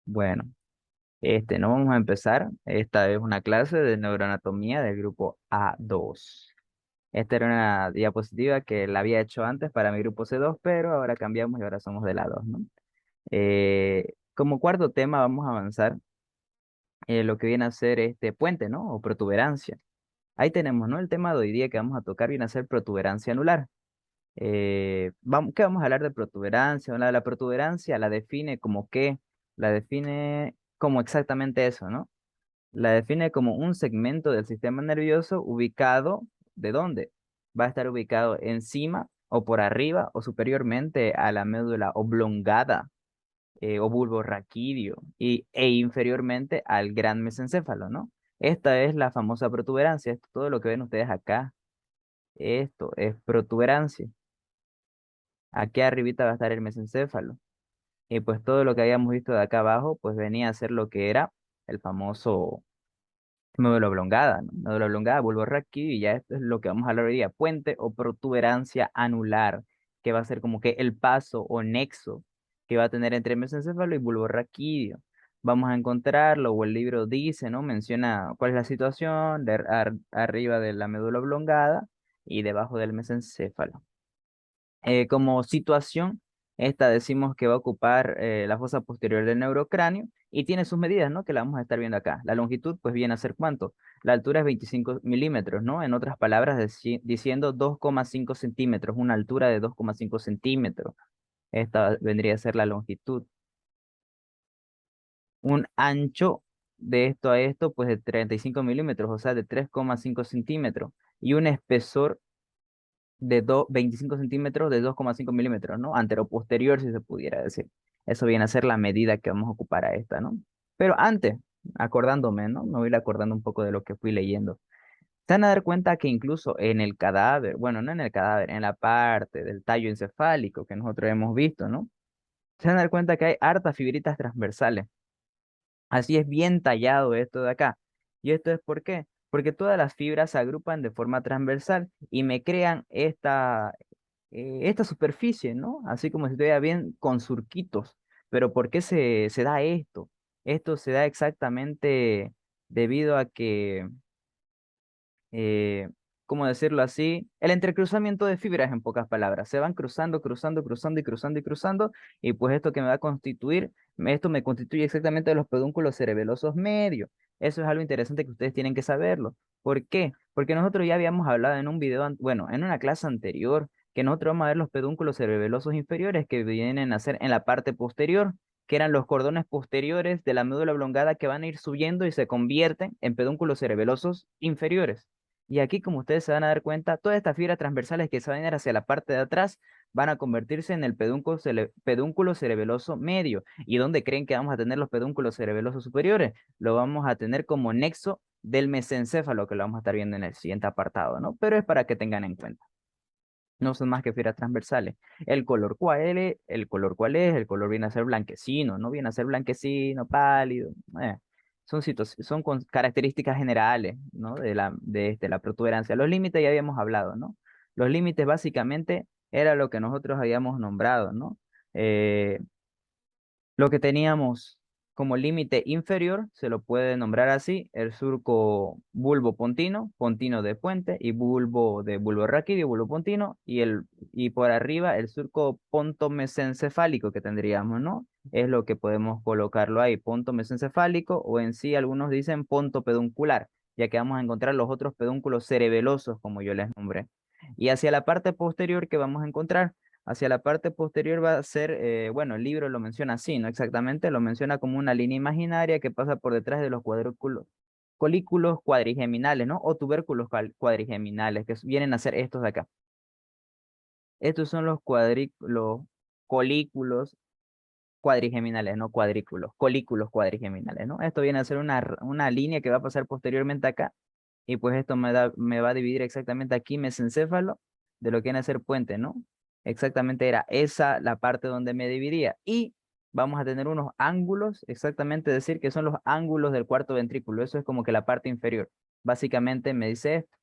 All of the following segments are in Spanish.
Bueno, no vamos a empezar. Esta es una clase de neuroanatomía del grupo A2. Esta era una diapositiva que la había hecho antes para mi grupo C2, pero ahora cambiamos y ahora somos de la 2, ¿no? Como cuarto tema vamos a avanzar lo que viene a ser este puente, ¿no? O protuberancia. Ahí tenemos, ¿no? El tema de hoy día que vamos a tocar viene a ser protuberancia anular. ¿Qué vamos a hablar de protuberancia? La protuberancia la define como qué, la define como exactamente eso, ¿no? La define como un segmento del sistema nervioso ubicado, ¿de dónde? Va a estar ubicado encima o por arriba o superiormente a la médula oblongada o bulbo raquídeo e inferiormente al gran mesencéfalo, ¿no? Esta es la famosa protuberancia, esto, todo lo que ven ustedes acá, esto es protuberancia. Aquí arribita va a estar el mesencéfalo. Y pues todo lo que habíamos visto de acá abajo, pues venía a ser lo que era el famoso médula oblongada, ¿no? Médula oblongada, bulbo raquídeo, y ya esto es lo que vamos a hablar hoy día, puente o protuberancia anular, que va a ser como que el paso o nexo que va a tener entre mesencéfalo y bulbo raquídeo. Vamos a encontrarlo, o el libro dice, ¿no? Menciona cuál es la situación arriba de la médula oblongada y debajo del mesencéfalo. Como situación, esta decimos que va a ocupar la fosa posterior del neurocráneo y tiene sus medidas, ¿no? Que la vamos a estar viendo acá. La longitud, pues viene a ser ¿cuánto? La altura es 25 milímetros, ¿no? En otras palabras, diciendo 2,5 centímetros, una altura de 2,5 centímetros. Esta vendría a ser la longitud. Un ancho de esto a esto, pues de 35 milímetros, o sea, de 3,5 centímetros. Y un espesor de 25 centímetros de 2,5 milímetros, ¿no? Antero-posterior, si se pudiera decir. Eso viene a ser la medida que vamos a ocupar a esta, ¿no? Pero antes, acordándome, ¿no? Me voy a ir acordando un poco de lo que fui leyendo. Se van a dar cuenta que incluso en el cadáver, bueno, no en el cadáver, en la parte del tallo encefálico que nosotros hemos visto, ¿no? Se van a dar cuenta que hay hartas fibritas transversales. Así es bien tallado esto de acá. ¿Y esto es por qué? Porque todas las fibras se agrupan de forma transversal y me crean esta superficie, ¿no? Así como si estuviera bien con surquitos. Pero ¿por qué se da esto? Esto se da exactamente debido a que ¿cómo decirlo así? El entrecruzamiento de fibras, en pocas palabras. Se van cruzando, cruzando, cruzando y cruzando y cruzando. Y pues esto que me va a constituir, esto me constituye exactamente los pedúnculos cerebelosos medios. Eso es algo interesante que ustedes tienen que saberlo. ¿Por qué? Porque nosotros ya habíamos hablado en un video, bueno, en una clase anterior, que nosotros vamos a ver los pedúnculos cerebelosos inferiores que vienen a ser en la parte posterior, que eran los cordones posteriores de la médula oblongada que van a ir subiendo y se convierten en pedúnculos cerebelosos inferiores. Y aquí, como ustedes se van a dar cuenta, todas estas fibras transversales que se van a ir hacia la parte de atrás van a convertirse en el pedúnculo cerebeloso medio. ¿Y dónde creen que vamos a tener los pedúnculos cerebelosos superiores? Lo vamos a tener como nexo del mesencéfalo, que lo vamos a estar viendo en el siguiente apartado, ¿no? Pero es para que tengan en cuenta. No son más que fibras transversales. ¿El color cuál es? El color viene a ser blanquecino, no viene a ser blanquecino, pálido. eh, son con características generales, ¿no? De la protuberancia. Los límites ya habíamos hablado, ¿no? Los límites básicamente era lo que nosotros habíamos nombrado, ¿no? Eh, lo que teníamos como límite inferior se lo puede nombrar así, el surco bulbo pontino, pontino de puente, y bulbo de bulbo raquídeo, bulbo pontino, y por arriba el surco pontomesencefálico que tendríamos, ¿no? Es lo que podemos colocarlo ahí, ponto mesencefálico, o en sí algunos dicen ponto peduncular, ya que vamos a encontrar los otros pedúnculos cerebelosos, como yo les nombré. Y hacia la parte posterior que vamos a encontrar, hacia la parte posterior va a ser, bueno, el libro lo menciona así, no exactamente, lo menciona como una línea imaginaria que pasa por detrás de los colículos cuadrigeminales, ¿no? O tubérculos cuadrigeminales, que vienen a ser estos de acá. Estos son los colículos cuadrigeminales, no cuadrículos, colículos cuadrigeminales, ¿no? Esto viene a ser una línea que va a pasar posteriormente acá, y pues esto me va a dividir exactamente aquí mesencéfalo de lo que viene a ser puente, ¿no? Exactamente era esa la parte donde me dividía. Y vamos a tener unos ángulos, exactamente decir que son los ángulos del cuarto ventrículo. Eso es como que la parte inferior. Básicamente me dice esto,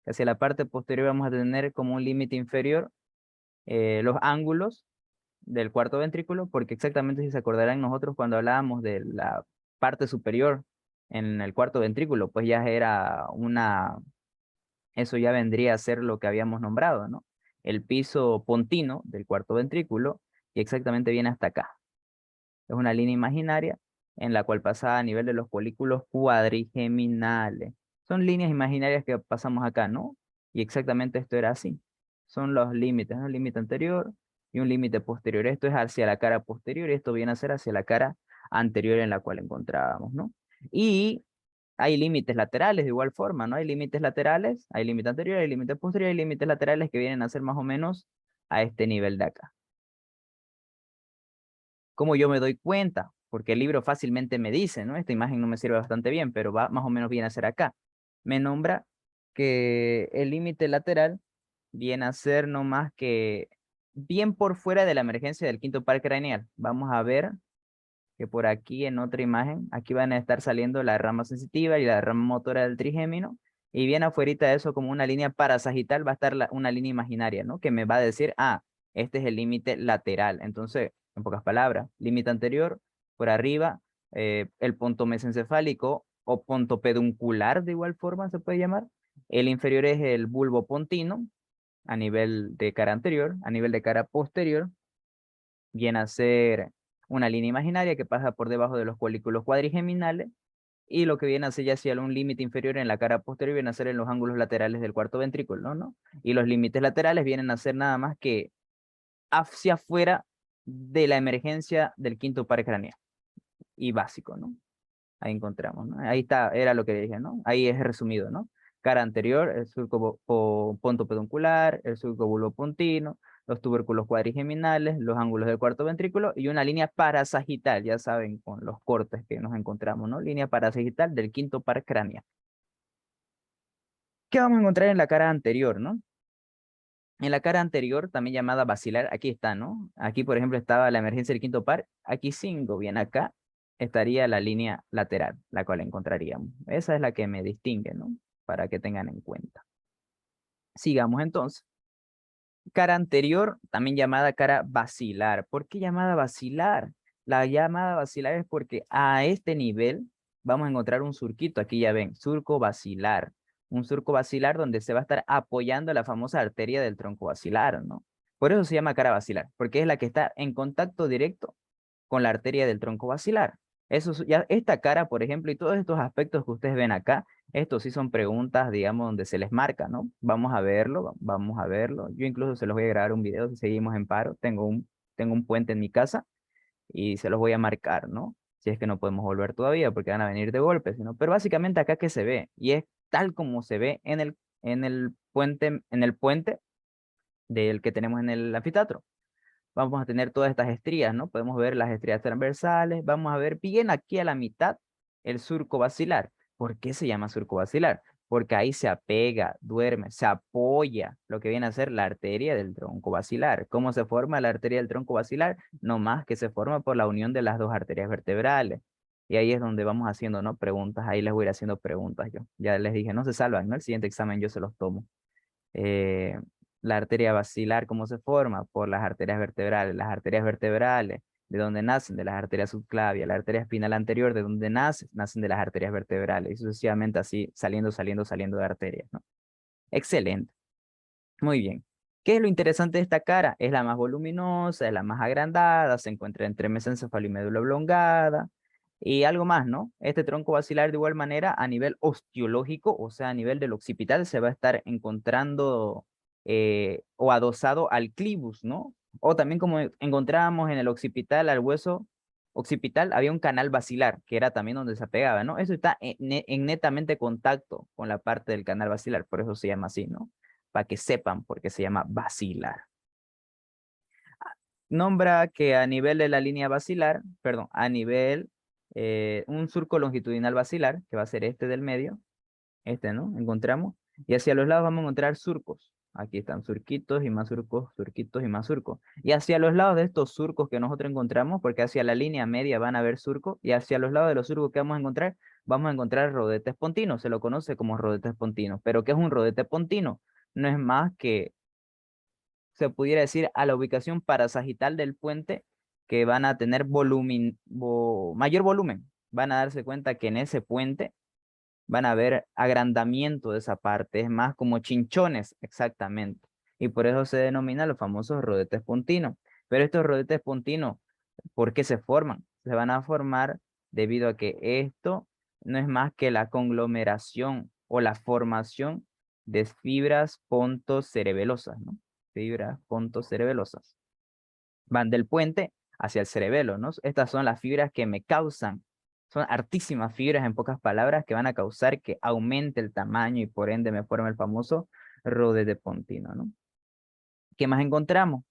que hacia la parte posterior vamos a tener como un límite inferior los ángulos del cuarto ventrículo, porque exactamente si se acordarán nosotros cuando hablábamos de la parte superior en el cuarto ventrículo, pues ya era eso ya vendría a ser lo que habíamos nombrado, ¿no? El piso pontino del cuarto ventrículo, y exactamente viene hasta acá. Es una línea imaginaria en la cual pasa a nivel de los folículos cuadrigeminales. Son líneas imaginarias que pasamos acá, ¿no? Y exactamente esto era así. Son los límites, ¿no? Un límite anterior y un límite posterior. Esto es hacia la cara posterior y esto viene a ser hacia la cara anterior en la cual encontrábamos, ¿no? Y hay límites laterales de igual forma, ¿no? Hay límites laterales, hay límite anterior, hay límite posterior, hay límites laterales que vienen a ser más o menos a este nivel de acá. ¿Cómo yo me doy cuenta? Porque el libro fácilmente me dice, ¿no? Esta imagen no me sirve bastante bien, pero va más o menos viene a ser acá. Me nombra que el límite lateral viene a ser no más que bien por fuera de la emergencia del quinto par craneal. Vamos a ver que por aquí en otra imagen, aquí van a estar saliendo la rama sensitiva y la rama motora del trigémino, y bien afuera de eso como una línea parasagital va a estar una línea imaginaria, ¿no? Que me va a decir, ah, este es el límite lateral. Entonces, en pocas palabras, límite anterior, por arriba, el punto mesencefálico o punto peduncular de igual forma se puede llamar. El inferior es el bulbo pontino a nivel de cara anterior, a nivel de cara posterior viene a ser una línea imaginaria que pasa por debajo de los folículos cuadrigeminales, y lo que viene a ser ya hacia un límite inferior en la cara posterior viene a ser en los ángulos laterales del cuarto ventrículo, ¿no? Y los límites laterales vienen a ser nada más que hacia afuera de la emergencia del quinto par craneal y básico, ¿no? Ahí encontramos, ¿no? Ahí está, era lo que dije, ¿no? Ahí es resumido, ¿no? Cara anterior, el surco ponto peduncular, el surco bulbopontino, los tubérculos cuadrigeminales, los ángulos del cuarto ventrículo y una línea parasagital, ya saben, con los cortes que nos encontramos, ¿no? Línea parasagital del quinto par craneal. ¿Qué vamos a encontrar en la cara anterior, no? En la cara anterior, también llamada basilar, aquí está, ¿no? Aquí, por ejemplo, estaba la emergencia del quinto par. Aquí 5, bien acá, estaría la línea lateral, la cual encontraríamos. Esa es la que me distingue, ¿no? Para que tengan en cuenta. Sigamos entonces. Cara anterior, también llamada cara basilar. ¿Por qué llamada basilar? La llamada basilar es porque a este nivel vamos a encontrar un surquito. Aquí ya ven, surco basilar. Un surco basilar donde se va a estar apoyando la famosa arteria del tronco basilar, ¿no? Por eso se llama cara basilar, porque es la que está en contacto directo con la arteria del tronco basilar. Eso, ya, esta cara, por ejemplo, y todos estos aspectos que ustedes ven acá, estos sí son preguntas, digamos, donde se les marca, ¿no? Vamos a verlo, vamos a verlo. Yo incluso se los voy a grabar un video si seguimos en paro. Tengo un puente en mi casa y se los voy a marcar, ¿no? Si es que no podemos volver todavía porque van a venir de golpe, sino, pero básicamente acá que se ve, y es tal como se ve en el puente del que tenemos en el anfiteatro. Vamos a tener todas estas estrías, ¿no? Podemos ver las estrías transversales, vamos a ver bien aquí a la mitad el surco basilar. ¿Por qué se llama surco basilar? Porque ahí se apega, duerme, se apoya lo que viene a ser la arteria del tronco basilar. ¿Cómo se forma la arteria del tronco basilar? No más que se forma por la unión de las dos arterias vertebrales. Y ahí es donde vamos haciendo, ¿no? Preguntas, ahí les voy a ir haciendo preguntas yo. Ya les dije, no se salvan, ¿no? El siguiente examen yo se los tomo. Eh, la arteria basilar, ¿cómo se forma? Por las arterias vertebrales. Las arterias vertebrales, ¿de dónde nacen? De las arterias subclavias. La arteria espinal anterior, ¿de dónde nace? Nacen de las arterias vertebrales. Y sucesivamente así, saliendo de arterias, ¿no? Excelente. Muy bien. ¿Qué es lo interesante de esta cara? Es la más voluminosa, es la más agrandada, se encuentra entre mesencéfalo y médula oblongada. Y algo más, ¿no? Este tronco basilar de igual manera a nivel osteológico, o sea, a nivel del occipital, se va a estar encontrando o adosado al clivus, ¿no? O también como encontrábamos en el occipital, al hueso occipital, había un canal basilar, que era también donde se apegaba, ¿no? Eso está en netamente contacto con la parte del canal basilar, por eso se llama así, ¿no? Para que sepan por qué se llama basilar. Nombra que a nivel de la línea basilar, perdón, a nivel, un surco longitudinal basilar, que va a ser este del medio, este, ¿no? Encontramos. Y hacia los lados vamos a encontrar surcos. Aquí están surquitos y más surcos, surquitos y más surcos. Y hacia los lados de estos surcos que nosotros encontramos, porque hacia la línea media van a haber surcos, y hacia los lados de los surcos que vamos a encontrar rodetes pontinos. Se lo conoce como rodetes pontinos. Pero ¿qué es un rodete pontino? No es más que se pudiera decir, a la ubicación parasagital del puente, que van a tener mayor volumen. Van a darse cuenta que en ese puente van a ver agrandamiento de esa parte, es más como chinchones, exactamente. Y por eso se denomina los famosos rodetes pontinos. Pero estos rodetes pontinos, ¿por qué se forman? Se van a formar debido a que esto no es más que la conglomeración o la formación de fibras pontocerebelosas, ¿no? Fibras pontocerebelosas. Van del puente hacia el cerebelo, ¿no? Estas son las fibras que me causan, son hartísimas fibras en pocas palabras que van a causar que aumente el tamaño y por ende me forme el famoso rodete pontino, ¿no? ¿Qué más encontramos?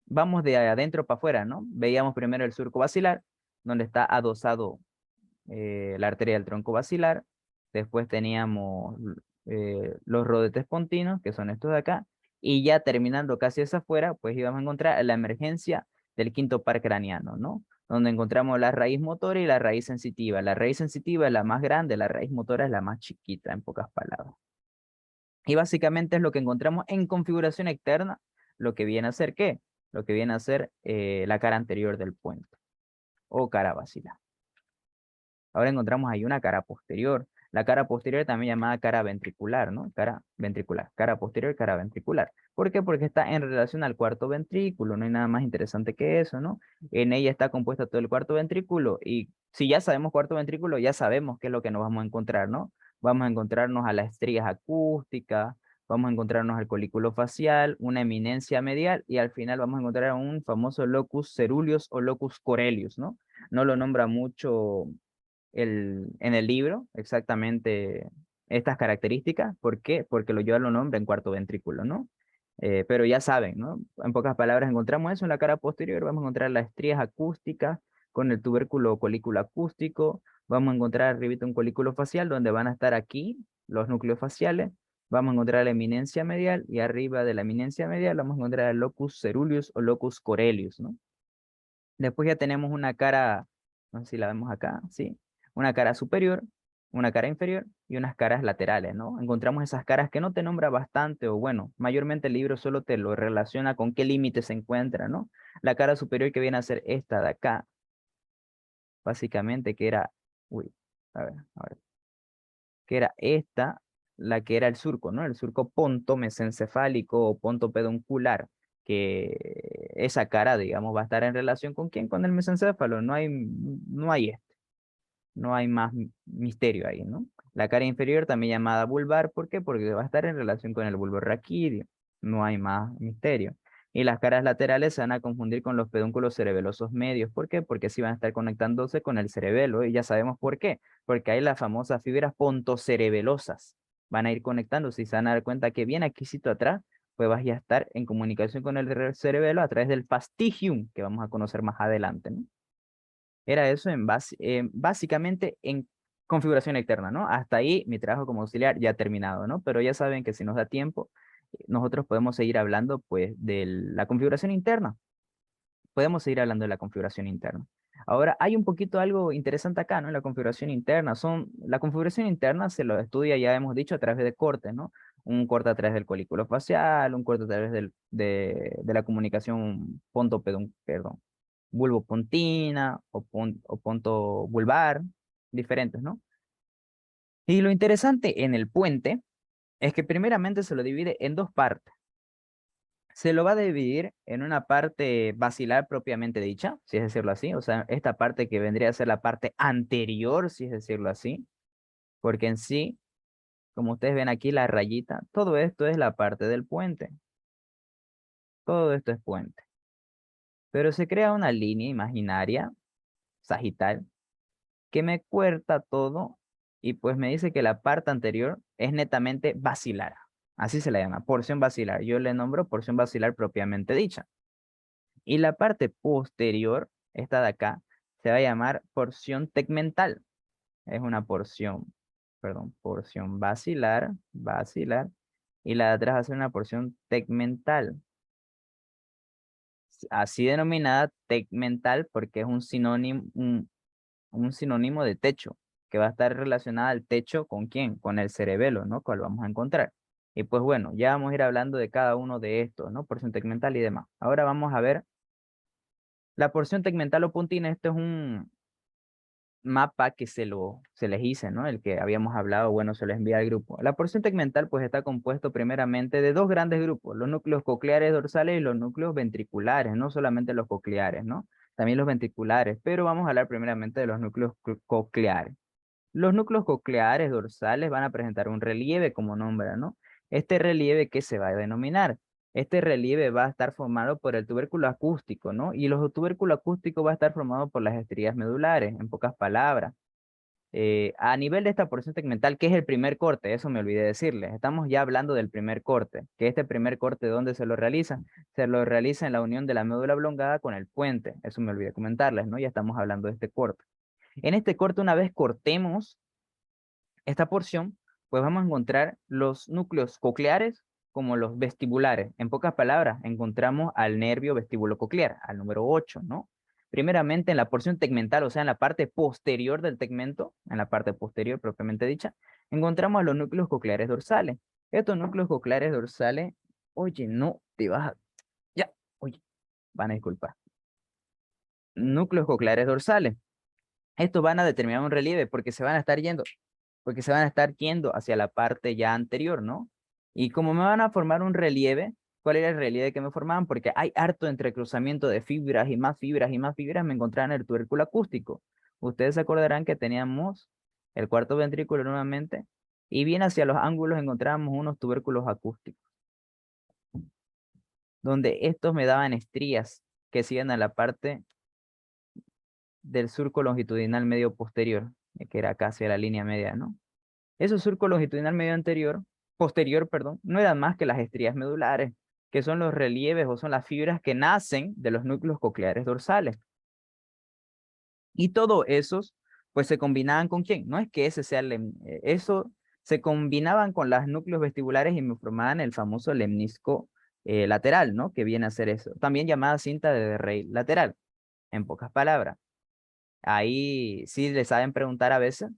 Vamos de adentro para afuera, ¿no? Veíamos primero el surco basilar, donde está adosado la arteria del tronco basilar. Después teníamos los rodetes pontinos, que son estos de acá. Y ya terminando casi hacia afuera, pues íbamos a encontrar la emergencia del quinto par craneano, ¿no? Donde encontramos la raíz motora y la raíz sensitiva. La raíz sensitiva es la más grande, la raíz motora es la más chiquita, en pocas palabras. Y básicamente es lo que encontramos en configuración externa, lo que viene a ser ¿qué? Lo que viene a ser la cara anterior del puente o cara basilar. Ahora encontramos ahí una cara posterior. La cara posterior también llamada cara ventricular, ¿no? Cara ventricular. Cara posterior, cara ventricular. ¿Por qué? Porque está en relación al cuarto ventrículo. No hay nada más interesante que eso, ¿no? En ella está compuesto todo el cuarto ventrículo. Y si ya sabemos cuarto ventrículo, ya sabemos qué es lo que nos vamos a encontrar, ¿no? Vamos a encontrarnos a las estrías acústicas, vamos a encontrarnos al colículo facial, una eminencia medial y al final vamos a encontrar un famoso locus ceruleus o locus coeruleus, ¿no? No lo nombra mucho en el libro exactamente estas características. ¿Por qué? Porque lo lleva los nombre en cuarto ventrículo, ¿no? Pero ya saben, ¿no? En pocas palabras, encontramos eso en la cara posterior, vamos a encontrar las estrías acústicas con el tubérculo o colículo acústico, vamos a encontrar arribita un colículo facial donde van a estar aquí los núcleos faciales, vamos a encontrar la eminencia medial y arriba de la eminencia medial vamos a encontrar el locus ceruleus o locus coeruleus, ¿no? Después ya tenemos una cara, no sé si la vemos acá, ¿sí? Una cara superior, una cara inferior y unas caras laterales, ¿no? Encontramos esas caras que no te nombra bastante o bueno, mayormente el libro solo te lo relaciona con qué límite se encuentra, ¿no? La cara superior que viene a ser esta de acá, básicamente que era, uy, a ver, que era esta, la que era el surco, ¿no? El surco ponto-mesencefálico o ponto peduncular, que esa cara, digamos, va a estar en relación con quién, con el mesencéfalo, no hay más misterio ahí, ¿no? La cara inferior también llamada vulvar, ¿por qué? Porque va a estar en relación con el bulbo raquídeo, no hay más misterio. Y las caras laterales se van a confundir con los pedúnculos cerebelosos medios, ¿por qué? Porque sí van a estar conectándose con el cerebelo, y ya sabemos por qué, porque hay las famosas fibras pontocerebelosas, van a ir conectándose y se van a dar cuenta que bien aquícito atrás, pues vas a estar en comunicación con el cerebelo a través del fastigium, que vamos a conocer más adelante, ¿no? Era eso básicamente en configuración externa, ¿no? Hasta ahí mi trabajo como auxiliar ya ha terminado, ¿no? Pero ya saben que si nos da tiempo, nosotros podemos seguir hablando pues de la configuración interna. Podemos seguir hablando de la configuración interna. Ahora, hay un poquito algo interesante acá, ¿no? En la configuración interna. La configuración interna se lo estudia, ya hemos dicho, a través de cortes, ¿no? Un corte a través del colículo facial, un corte a través de la comunicación perdón, bulbopontina o punto vulvar, diferentes, ¿no? Y lo interesante en el puente es que primeramente se lo divide en dos partes. Se lo va a dividir en una parte basilar propiamente dicha, si es decirlo así, o sea, esta parte que vendría a ser la parte anterior, si es decirlo así, porque en sí, como ustedes ven aquí la rayita, todo esto es la parte del puente, todo esto es puente, pero se crea una línea imaginaria, sagital, que me cuerta todo y pues me dice que la parte anterior es netamente basilar. Así se la llama, porción basilar. Yo le nombro porción basilar propiamente dicha. Y la parte posterior, esta de acá, se va a llamar porción tegmental. Es una porción, perdón, porción basilar. Y la de atrás va a ser una porción tegmental. Así denominada tegmental porque es un sinónimo de techo, que va a estar relacionada al techo con quién, con el cerebelo, ¿no? Cual vamos a encontrar. Y pues bueno, ya vamos a ir hablando de cada uno de estos, ¿no? Porción tegmental y demás. Ahora vamos a ver la porción tegmental o puntina. Esto es un mapa que se les hice, ¿no? El que habíamos hablado, bueno, se les envía al grupo. La porción tegmental pues está compuesto primeramente de dos grandes grupos, los núcleos cocleares dorsales y los núcleos ventriculares, no solamente los cocleares, ¿no? También los ventriculares, pero vamos a hablar primeramente de los núcleos cocleares. Los núcleos cocleares dorsales van a presentar un relieve como nombra, ¿no? Este relieve, ¿qué se va a denominar? Este relieve va a estar formado por el tubérculo acústico, ¿no? Y los tubérculos acústicos va a estar formado por las estrías medulares, en pocas palabras. A nivel de esta porción tegmental, ¿qué es el primer corte? Eso me olvidé decirles. Estamos ya hablando del primer corte. ¿Que este primer corte dónde se lo realiza? Se lo realiza en la unión de la médula oblongada con el puente. Eso me olvidé comentarles, ¿no? Ya estamos hablando de este corte. En este corte, una vez cortemos esta porción, pues vamos a encontrar los núcleos cocleares como los vestibulares. En pocas palabras, encontramos al nervio vestibulococlear, al número 8, ¿no? Primeramente en la porción tegmental, o sea, en la parte posterior del tegmento, en la parte posterior propiamente dicha, encontramos a los núcleos cocleares dorsales. Estos núcleos cocleares dorsales, oye, no te vas a... Ya, oye, van a disculpar. Núcleos cocleares dorsales. Estos van a determinar un relieve porque se van a estar yendo hacia la parte ya anterior, ¿no? Y como me van a formar un relieve, ¿cuál era el relieve que me formaban? Porque hay harto entrecruzamiento de fibras y más fibras y más fibras, me encontraban en el tubérculo acústico. Ustedes se acordarán que teníamos el cuarto ventrículo nuevamente, y bien hacia los ángulos encontrábamos unos tubérculos acústicos, donde estos me daban estrías que siguen a la parte del surco longitudinal medio posterior, que era casi a la línea media, ¿no? Esos surcos longitudinal medio posterior, perdón, no eran más que las estrías medulares, que son los relieves o son las fibras que nacen de los núcleos cocleares dorsales. Y todos esos, pues se combinaban con ¿quién? No es que ese sea eso se combinaban con los núcleos vestibulares y me formaban el famoso lemnisco lateral, ¿no? Que viene a ser eso. También llamada cinta de Rey lateral, en pocas palabras. Ahí sí le saben preguntar a veces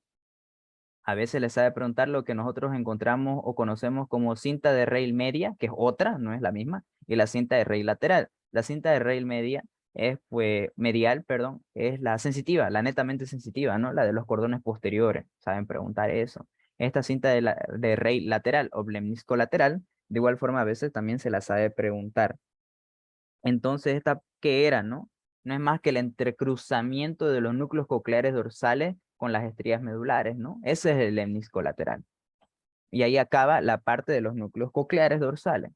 les sabe preguntar lo que nosotros encontramos o conocemos como cinta de rail media, que es otra, no es la misma, y la cinta de rail lateral. La cinta de rail media es, pues, medial, perdón, es la sensitiva, la netamente sensitiva, ¿no? La de los cordones posteriores, saben preguntar eso. Esta cinta de rail lateral o lemnisco lateral, de igual forma a veces también se la sabe preguntar. Entonces, ¿esta qué era, no? No es más que el entrecruzamiento de los núcleos cocleares dorsales con las estrías medulares, ¿no? Ese es el lemnisco lateral. Y ahí acaba la parte de los núcleos cocleares dorsales.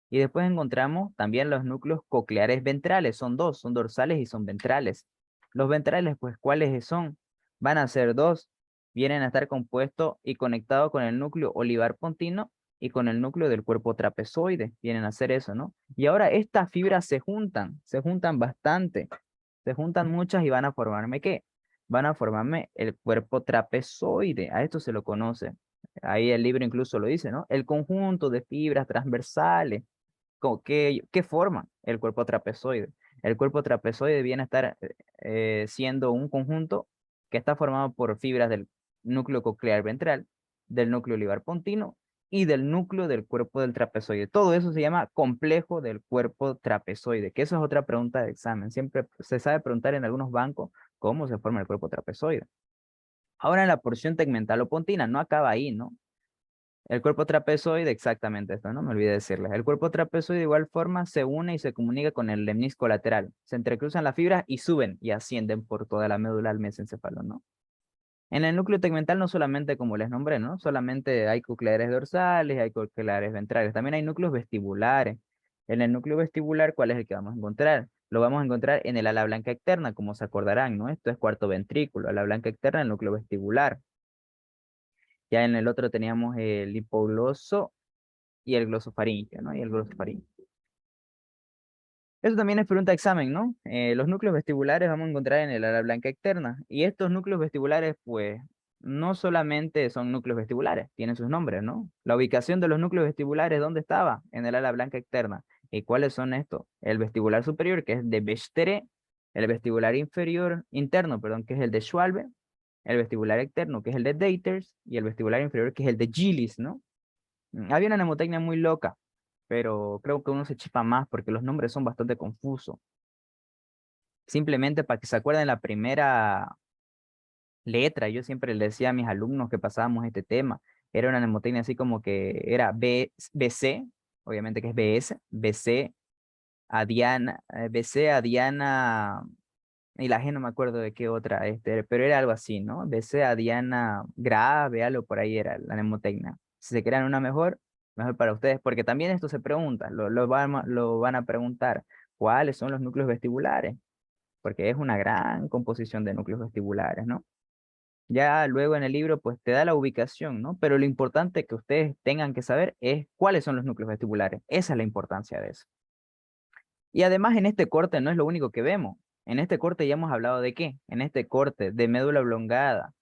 Y después encontramos también los núcleos cocleares ventrales. Son dos, son dorsales y son ventrales. Los ventrales, pues, ¿cuáles son? Van a ser dos. Vienen a estar compuestos y conectados con el núcleo olivar pontino y con el núcleo del cuerpo trapezoide. Vienen a hacer eso, ¿no? Y ahora estas fibras se juntan bastante. Se juntan muchas y van a formarme ¿qué? Van a formarme el cuerpo trapezoide. A esto se lo conoce. Ahí el libro incluso lo dice, ¿no? El conjunto de fibras transversales ¿qué forma el cuerpo trapezoide? El cuerpo trapezoide viene a estar siendo un conjunto que está formado por fibras del núcleo coclear ventral, del núcleo olivar pontino y del núcleo del cuerpo del trapezoide. Todo eso se llama complejo del cuerpo trapezoide, que eso es otra pregunta de examen. Siempre se sabe preguntar en algunos bancos cómo se forma el cuerpo trapezoide. Ahora en la porción tegmental o pontina, no acaba ahí, ¿no? El cuerpo trapezoide, exactamente esto, no me olvidé decirles. El cuerpo trapezoide de igual forma se une y se comunica con el lemnisco lateral. Se entrecruzan las fibras y suben y ascienden por toda la médula al mesencéfalo, ¿no? En el núcleo tegmental no solamente como les nombré, ¿no? Solamente hay cocleares dorsales, hay cocleares ventrales, también hay núcleos vestibulares. En el núcleo vestibular, ¿cuál es el que vamos a encontrar? Lo vamos a encontrar en el ala blanca externa, como se acordarán, ¿no? Esto es cuarto ventrículo, ala blanca externa, el núcleo vestibular. Ya en el otro teníamos el hipogloso y el glosofaringeo, ¿no? Y el glosofaringeo. Eso también es pregunta de examen, ¿no? Los núcleos vestibulares vamos a encontrar en el ala blanca externa. Y estos núcleos vestibulares, pues, no solamente son núcleos vestibulares, tienen sus nombres, ¿no? La ubicación de los núcleos vestibulares, ¿dónde estaba? En el ala blanca externa. ¿Y cuáles son estos? El vestibular superior, que es de Bechteré, el vestibular interno, perdón, que es el de Schwalbe, el vestibular externo, que es el de Deiters, y el vestibular inferior, que es el de Gillis, ¿no? Había una mnemotecnia muy loca, pero creo que uno se chipa más porque los nombres son bastante confusos. Simplemente para que se acuerden la primera letra, yo siempre le decía a mis alumnos que pasábamos este tema, era una mnemotecnia así como que era BC, obviamente que es BS, BC a Diana, BC a Diana, y la G no me acuerdo de qué otra, pero era algo así, ¿no? BC a Diana grave, algo por ahí era la mnemotecnia. Si se crean una mejor, mejor para ustedes, porque también esto se pregunta, lo van a preguntar, ¿cuáles son los núcleos vestibulares? Porque es una gran composición de núcleos vestibulares, ¿no? Ya luego en el libro pues te da la ubicación, ¿no? Pero lo importante que ustedes tengan que saber es cuáles son los núcleos vestibulares. Esa es la importancia de eso. Y además en este corte no es lo único que vemos. En este corte ya hemos hablado de qué. En este corte de médula oblongada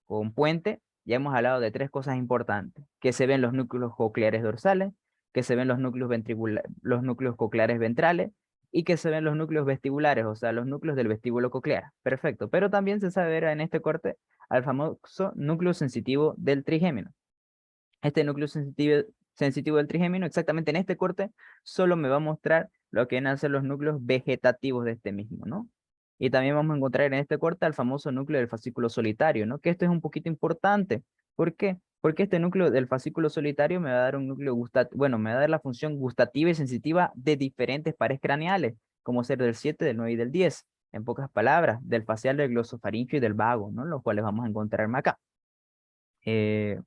con puente ya hemos hablado de tres cosas importantes. Que se ven los núcleos cocleares dorsales, que se ven los núcleos cocleares ventrales y que se ven los núcleos vestibulares, o sea, los núcleos del vestíbulo coclear. Perfecto. Pero también se sabe ver en este corte al famoso núcleo sensitivo del trigémino. Este núcleo sensitivo del trigémino, exactamente en este corte, solo me va a mostrar lo que vienen a ser los núcleos vegetativos de este mismo, ¿no? Y también vamos a encontrar en este corte al famoso núcleo del fascículo solitario, ¿no? Que esto es un poquito importante. ¿Por qué? Porque este núcleo del fascículo solitario me va a dar un núcleo gustativo, bueno, me va a dar la función gustativa y sensitiva de diferentes pares craneales, como ser del 7, del 9 y del 10. En pocas palabras, del facial, del glosofaringio y del vago, ¿no? Los cuales vamos a encontrarme acá. Eh,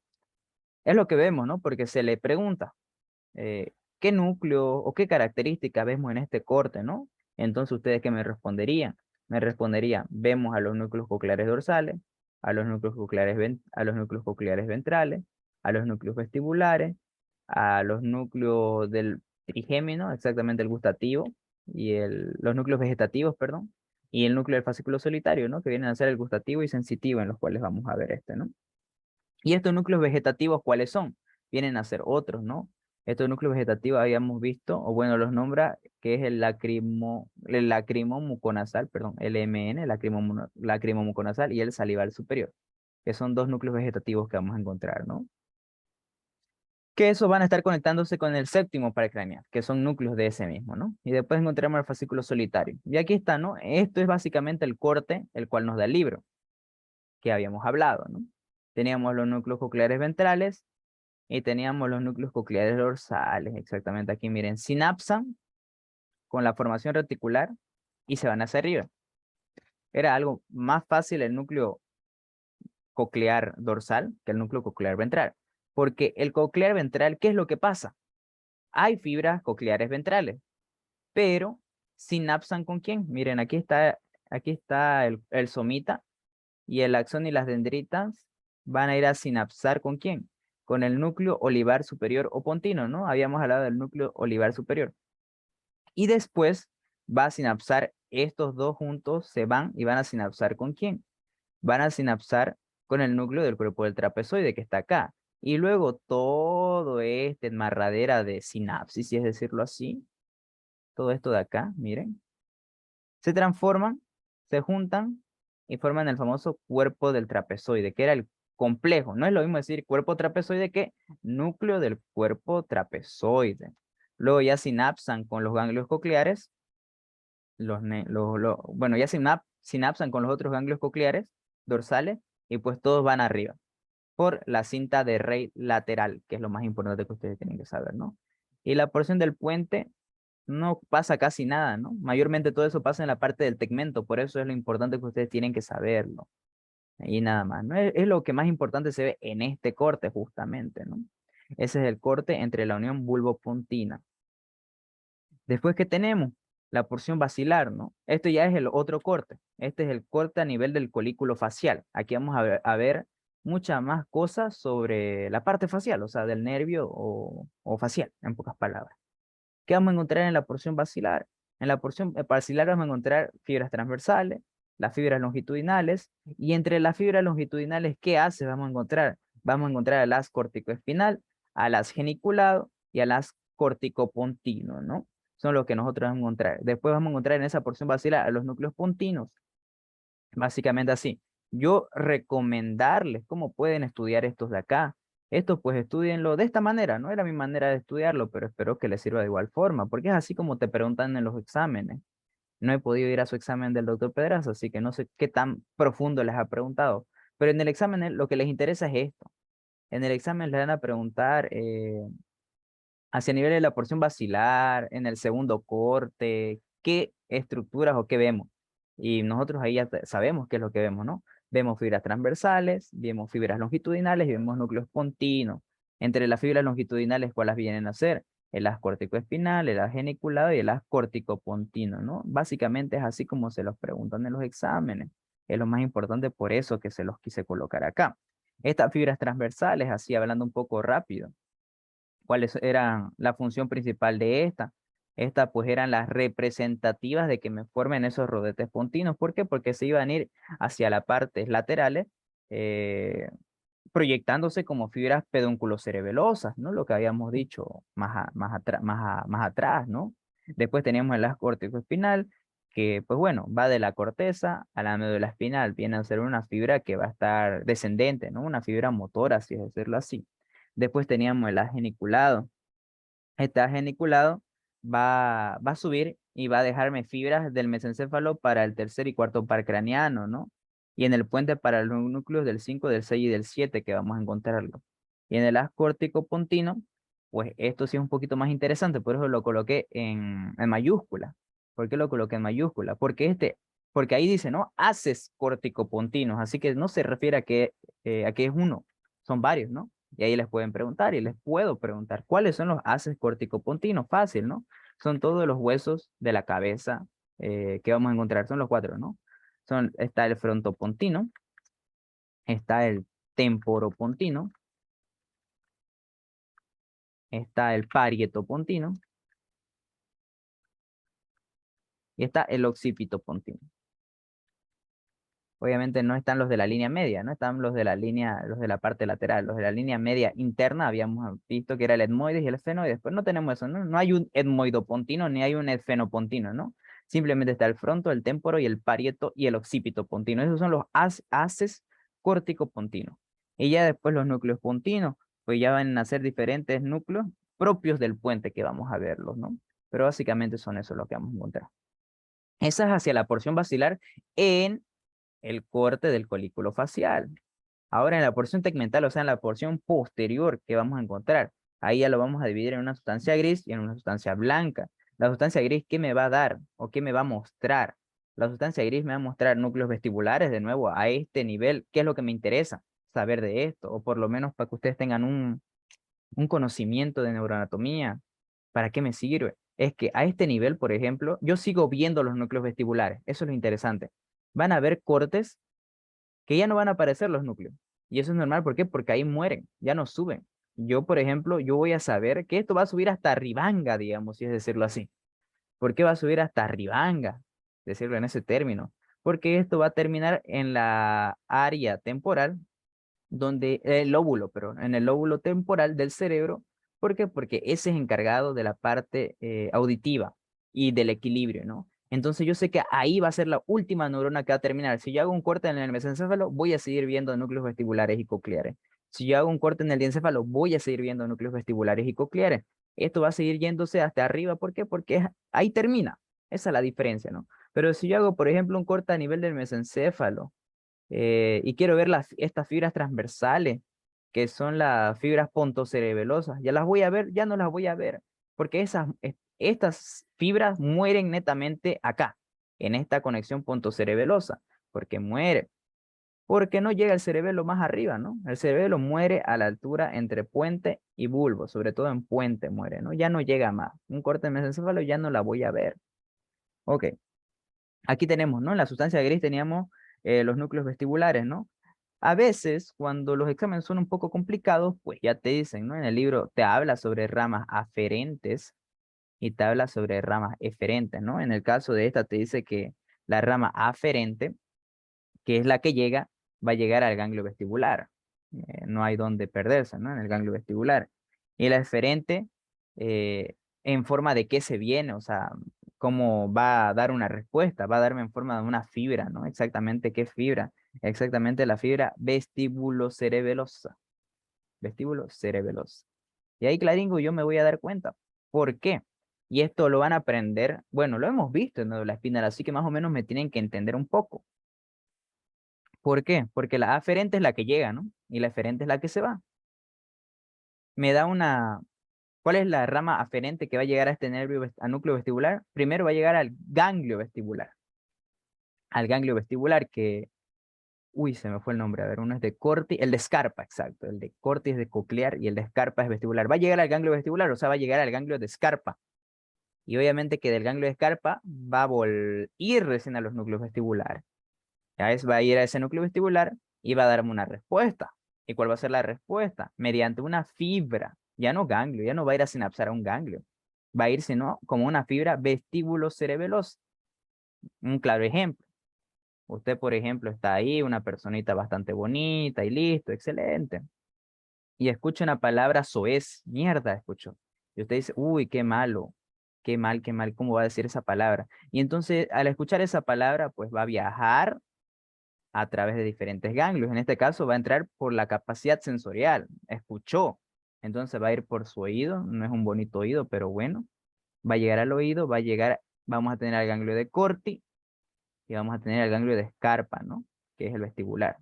es lo que vemos, ¿no? Porque se le pregunta qué núcleo o qué características vemos en este corte, ¿no? Entonces, ¿ustedes qué me responderían? Me responderían, vemos a los núcleos cocleares dorsales, a los núcleos a los núcleos cocleares ventrales, a los núcleos vestibulares, a los núcleos del trigémino, exactamente el gustativo, y los núcleos vegetativos, perdón, y el núcleo del fascículo solitario, ¿no? Que vienen a ser el gustativo y sensitivo, en los cuales vamos a ver ¿no? Y estos núcleos vegetativos, ¿cuáles son? Vienen a ser otros, ¿no? Estos núcleos vegetativos habíamos visto, o bueno, los nombra, que es el lacrimo muconasal, perdón, LMN, lacrimo muconasal y el salival superior, que son dos núcleos vegetativos que vamos a encontrar, ¿no? Que esos van a estar conectándose con el séptimo paracraneal, que son núcleos de ese mismo, ¿no? Y después encontramos el fascículo solitario. Y aquí está, ¿no? Esto es básicamente el corte, el cual nos da el libro, que habíamos hablado, ¿no? Teníamos los núcleos cocleares ventrales, y teníamos los núcleos cocleares dorsales, exactamente aquí, miren, sinapsan con la formación reticular y se van hacia arriba. Era algo más fácil el núcleo coclear dorsal que el núcleo coclear ventral. Porque el coclear ventral, ¿qué es lo que pasa? Hay fibras cocleares ventrales, pero sinapsan ¿con quién? Miren, aquí está el somita y el axón y las dendritas van a ir a sinapsar ¿con quién? Con el núcleo olivar superior o pontino, ¿no? Habíamos hablado del núcleo olivar superior. Y después va a sinapsar, estos dos juntos se van y van a sinapsar ¿con quién? Van a sinapsar con el núcleo del cuerpo del trapezoide que está acá. Y luego todo este enmarradera de sinapsis, si es decirlo así, todo esto de acá, miren, se transforman, se juntan y forman el famoso cuerpo del trapezoide, que era el complejo. No es lo mismo decir cuerpo trapezoide que núcleo del cuerpo trapezoide. Luego ya sinapsan con los ganglios cocleares, bueno, ya sinapsan con los otros ganglios cocleares dorsales y pues todos van arriba por la cinta de Rey lateral, que es lo más importante que ustedes tienen que saber, ¿no? Y la porción del puente no pasa casi nada, ¿no? Mayormente todo eso pasa en la parte del tegmento, por eso es lo importante que ustedes tienen que saberlo. Y nada más, ¿no? Es lo que más importante se ve en este corte justamente, ¿no? Ese es el corte entre la unión bulbopontina. Después que tenemos la porción basilar, ¿no? Esto ya es el otro corte. Este es el corte a nivel del colículo facial. Aquí vamos a ver muchas más cosas sobre la parte facial, o sea, del nervio o facial, en pocas palabras. ¿Qué vamos a encontrar en la porción basilar? En la porción basilar vamos a encontrar fibras transversales, las fibras longitudinales, y entre las fibras longitudinales, ¿qué hace? Vamos a encontrar al haz corticoespinal, al haz geniculado y al haz corticopontino, ¿no? Son los que nosotros vamos a encontrar. Después vamos a encontrar en esa porción basilar a los núcleos pontinos, básicamente así. Yo recomendarles cómo pueden estudiar estos de acá. Esto pues estudienlo de esta manera, no era mi manera de estudiarlo, pero espero que les sirva de igual forma, porque es así como te preguntan en los exámenes. No he podido ir a su examen del doctor Pedraza, así que no sé qué tan profundo les ha preguntado. Pero en el examen lo que les interesa es esto. En el examen les van a preguntar hacia nivel de la porción basilar, en el segundo corte, qué estructuras o qué vemos. Y nosotros ahí ya sabemos qué es lo que vemos, ¿no? Vemos fibras transversales, vemos fibras longitudinales y vemos núcleos pontinos. Entre las fibras longitudinales, ¿cuáles vienen a ser? El haz corticoespinal, el haz geniculado y el haz corticopontino, ¿no? Básicamente es así como se los preguntan en los exámenes. Es lo más importante, por eso que se los quise colocar acá. Estas fibras transversales, así hablando un poco rápido, cuáles eran la función principal de esta. Esta pues eran las representativas de que me formen esos rodetes pontinos. ¿Por qué? Porque se iban a ir hacia las partes laterales, eh, proyectándose como fibras pedunculocerebelosas, ¿no? Lo que habíamos dicho más atrás, ¿no? Después teníamos el haz córtico-espinal, que pues bueno, va de la corteza a la médula espinal. Viene a ser una fibra que va a estar descendente, ¿no? Una fibra motora, si es decirlo así. Después teníamos el haz geniculado. Este haz geniculado va a subir y va a dejarme fibras del mesencéfalo para el tercer y cuarto par craneano, ¿no? Y en el puente para los núcleos del 5, del 6 y del 7 que vamos a encontrarlo. Y en el haz córtico pontino, pues esto sí es un poquito más interesante, por eso lo coloqué en mayúscula. ¿Por qué lo coloqué en mayúscula? Porque ahí dice, ¿no? Haces córtico-pontinos, así que no se refiere a que es uno, son varios, ¿no? Y ahí les pueden preguntar y les puedo preguntar, ¿cuáles son los haces corticopontinos? Fácil, ¿no? Son todos los huesos de la cabeza que vamos a encontrar, son los cuatro, ¿no? Está el frontopontino, está el temporopontino, está el parietopontino y está el occipitopontino. Obviamente no están los de la línea media, no están los de la línea, los de la parte lateral, los de la línea media interna habíamos visto que era el etmoides y el esfenoides, pues no tenemos eso, ¿no? No hay un etmoidopontino ni hay un esfenopontino, ¿no? Simplemente está el fronto, el témporo y el parieto y el occipito pontino. Esos son los haces córtico-pontinos. Y ya después los núcleos pontinos, pues ya van a ser diferentes núcleos propios del puente que vamos a verlos, ¿no? Pero básicamente son eso lo que vamos a encontrar. Esa es hacia la porción basilar en el corte del colículo facial. Ahora en la porción tegmental, o sea, en la porción posterior que vamos a encontrar, ahí ya lo vamos a dividir en una sustancia gris y en una sustancia blanca. La sustancia gris, ¿qué me va a dar o qué me va a mostrar? La sustancia gris me va a mostrar núcleos vestibulares, de nuevo, a este nivel. ¿Qué es lo que me interesa saber de esto? O por lo menos para que ustedes tengan un conocimiento de neuroanatomía. ¿Para qué me sirve? Es que a este nivel, por ejemplo, yo sigo viendo los núcleos vestibulares. Eso es lo interesante. Van a haber cortes que ya no van a aparecer los núcleos. Y eso es normal, ¿por qué? Porque ahí mueren, ya no suben. Yo, por ejemplo, yo voy a saber que esto va a subir hasta Ribanga, digamos, si es decirlo así. ¿Por qué va a subir hasta Ribanga? Decirlo en ese término. Porque esto va a terminar en la área temporal, donde el lóbulo, pero en el lóbulo temporal del cerebro. ¿Por qué? Porque ese es encargado de la parte auditiva y del equilibrio, ¿no? Entonces yo sé que ahí va a ser la última neurona que va a terminar. Si yo hago un corte en el mesencéfalo, voy a seguir viendo núcleos vestibulares y cocleares. Si yo hago un corte en el diencéfalo, voy a seguir viendo núcleos vestibulares y cocleares. Esto va a seguir yéndose hasta arriba. ¿Por qué? Porque ahí termina. Esa es la diferencia, ¿no? Pero si yo hago, por ejemplo, un corte a nivel del mesencéfalo, y quiero ver estas fibras transversales, que son las fibras pontocerebelosas. Ya las voy a ver, ya no las voy a ver, porque estas fibras mueren netamente acá, en esta conexión pontocerebelosa, porque muere, porque no llega el cerebelo más arriba, ¿no? El cerebelo muere a la altura entre puente y bulbo, sobre todo en puente muere, ¿no? Ya no llega más. Un corte de mesencéfalo ya no la voy a ver. Ok. Aquí tenemos, ¿no? En la sustancia gris teníamos los núcleos vestibulares, ¿no? A veces, cuando los exámenes son un poco complicados, pues ya te dicen, ¿no? En el libro te habla sobre ramas aferentes y te habla sobre ramas eferentes, ¿no? En el caso de esta te dice que la rama aferente, que es la que llega, va a llegar al ganglio vestibular. No hay donde perderse, ¿no? En el ganglio vestibular. Y la eferente, en forma de qué se viene, o sea, cómo va a dar una respuesta, va a darme en forma de una fibra, ¿no? Exactamente qué fibra, exactamente la fibra vestibulocerebelosa. vestíbulo cerebeloso. Y ahí, claringo, yo me voy a dar cuenta. ¿Por qué? Y esto lo van a aprender, bueno, lo hemos visto en la espinal, así que más o menos me tienen que entender un poco. ¿Por qué? Porque la aferente es la que llega, ¿no? Y la eferente es la que se va. Me da una... ¿Cuál es la rama aferente que va a llegar a este nervio, al núcleo vestibular? Primero va a llegar al ganglio vestibular. Al ganglio vestibular que... Uy, se me fue el nombre. A ver, uno es de Corti, el de Scarpa, exacto. El de Corti es de coclear y el de Scarpa es vestibular. Va a llegar al ganglio vestibular, o sea, va a llegar al ganglio de Scarpa. Y obviamente que del ganglio de Scarpa va a ir recién a los núcleos vestibulares. Ya es, va a ir a ese núcleo vestibular y va a darme una respuesta. ¿Y cuál va a ser la respuesta? Mediante una fibra, ya no ganglio, ya no va a ir a sinapsar a un ganglio. Va a ir, sino como una fibra vestíbulo-cerebelosa. Un claro ejemplo. Usted, por ejemplo, está ahí, una personita bastante bonita y listo, excelente. Y escucha una palabra soez, mierda, escucho. Y usted dice, uy, qué mal, ¿cómo va a decir esa palabra? Y entonces, al escuchar esa palabra, pues va a viajar a través de diferentes ganglios. En este caso va a entrar por la capacidad sensorial. Escuchó. Entonces va a ir por su oído. No es un bonito oído, pero bueno. Va a llegar al oído, vamos a tener al ganglio de Corti y vamos a tener al ganglio de Scarpa, ¿no? Que es el vestibular.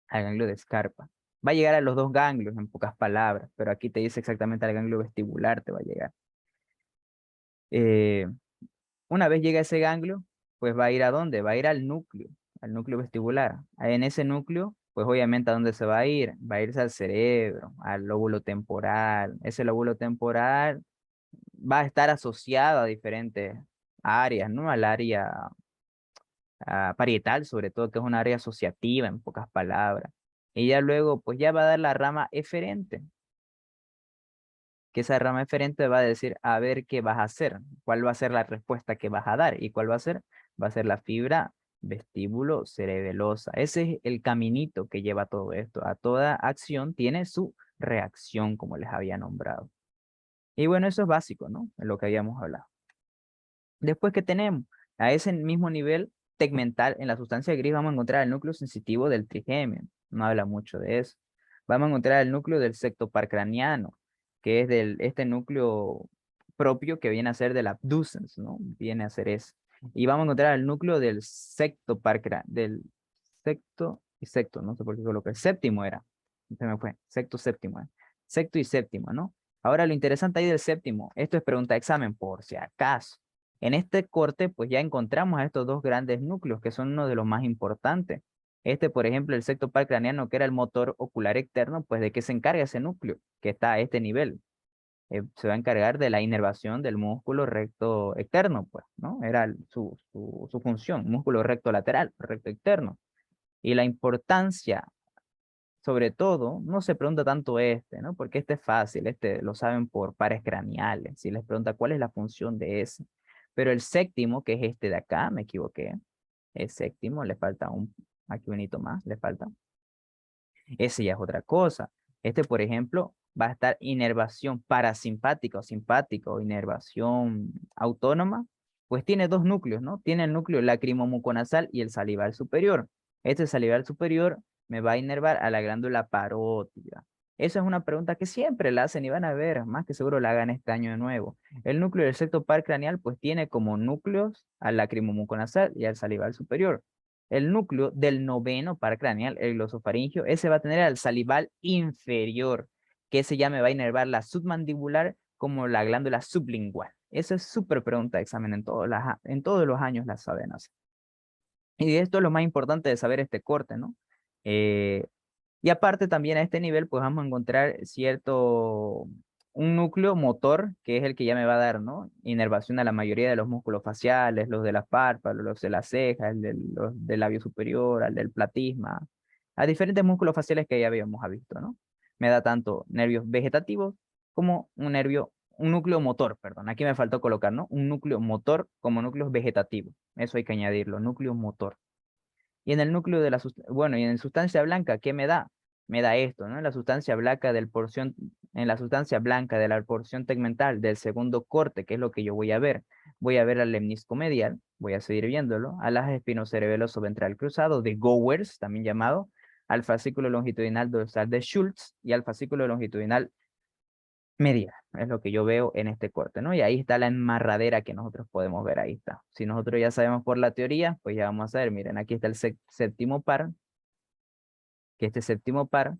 Al ganglio de Scarpa. Va a llegar a los dos ganglios en pocas palabras, pero aquí te dice exactamente al ganglio vestibular te va a llegar. Eh, Una vez llega a ese ganglio, pues va a ir ¿a dónde? Va a ir al núcleo vestibular. En ese núcleo, pues obviamente ¿a dónde se va a ir? Va a irse al cerebro, al lóbulo temporal. Ese lóbulo temporal va a estar asociado a diferentes áreas, ¿no? Al área parietal, sobre todo, que es un área asociativa, en pocas palabras. Y ya luego, pues ya va a dar la rama eferente, que esa rama eferente va a decir, a ver qué vas a hacer, cuál va a ser la respuesta que vas a dar y cuál va a ser, la fibra vestíbulo cerebelosa. Ese es el caminito que lleva todo esto. A toda acción tiene su reacción, como les había nombrado. Y bueno, eso es básico, ¿no? En lo que habíamos hablado. Después, ¿qué tenemos? A ese mismo nivel tegmental, en la sustancia gris, vamos a encontrar el núcleo sensitivo del trigémino. No habla mucho de eso. Vamos a encontrar el núcleo del secto parcraniano, que es este núcleo propio que viene a ser del abducens, ¿no? Viene a ser ese. Y vamos a encontrar el núcleo del secto del secto y secto, no sé por qué coloqué. Séptimo era. Se me fue. Secto séptimo. Secto y séptimo, ¿no? Ahora lo interesante ahí del séptimo, esto es pregunta de examen por si acaso. En este corte, pues ya encontramos a estos dos grandes núcleos que son uno de los más importantes. Este, por ejemplo, el secto parcraniano, que era el motor ocular externo, pues ¿de qué se encarga ese núcleo que está a este nivel? Se va a encargar de la inervación del músculo recto externo, pues, ¿no? Era su función, músculo recto lateral, recto externo. Y la importancia, sobre todo, no se pregunta tanto ¿no? Porque este es fácil, este lo saben por pares craneales. Si les pregunta cuál es la función de ese. Pero el séptimo, que es este de acá, me equivoqué. El séptimo, le falta aquí un hito más, le falta. Ese ya es otra cosa. Este, por ejemplo, va a estar inervación parasimpática o simpática o inervación autónoma. Pues tiene dos núcleos, ¿no? Tiene el núcleo lacrimomuconasal y el salival superior. Este salival superior me va a inervar a la glándula parótida. Esa es una pregunta que siempre la hacen y van a ver, más que seguro la hagan este año de nuevo. El núcleo del septo par craneal pues tiene como núcleos al lacrimomuconasal y al salival superior. El núcleo del noveno par craneal, el glosofaringio, ese va a tener al salival inferior, que ese ya me va a inervar la submandibular como la glándula sublingual. Esa es súper pregunta de examen en todos los años las saben hacer. Y esto es lo más importante de saber este corte, ¿no? Eh, y aparte también a este nivel, pues vamos a encontrar un núcleo motor, que es el que ya me va a dar, ¿no? Inervación a la mayoría de los músculos faciales, los de las párpados, los de las cejas, los del labio superior, al del platisma, a diferentes músculos faciales que ya habíamos visto, ¿no? Me da tanto nervios vegetativos como un núcleo motor, perdón. Aquí me faltó colocar, ¿no? Un núcleo motor como núcleos vegetativos. Eso hay que añadirlo, núcleo motor. Y en el núcleo de bueno, y en sustancia blanca, ¿qué me da? Me da esto, ¿no? En la sustancia blanca de la porción tegmental del segundo corte, que es lo que yo voy a ver. Voy a ver al lemnisco medial, voy a seguir viéndolo, al eje espinocerebeloso ventral cruzado, de Gowers, también llamado, al fascículo longitudinal dorsal de Schultz y al fascículo longitudinal medial. Es lo que yo veo en este corte, ¿no? Y ahí está la enmarradera que nosotros podemos ver, ahí está. Si nosotros ya sabemos por la teoría, pues ya vamos a ver, miren, aquí está el séptimo par, que este séptimo par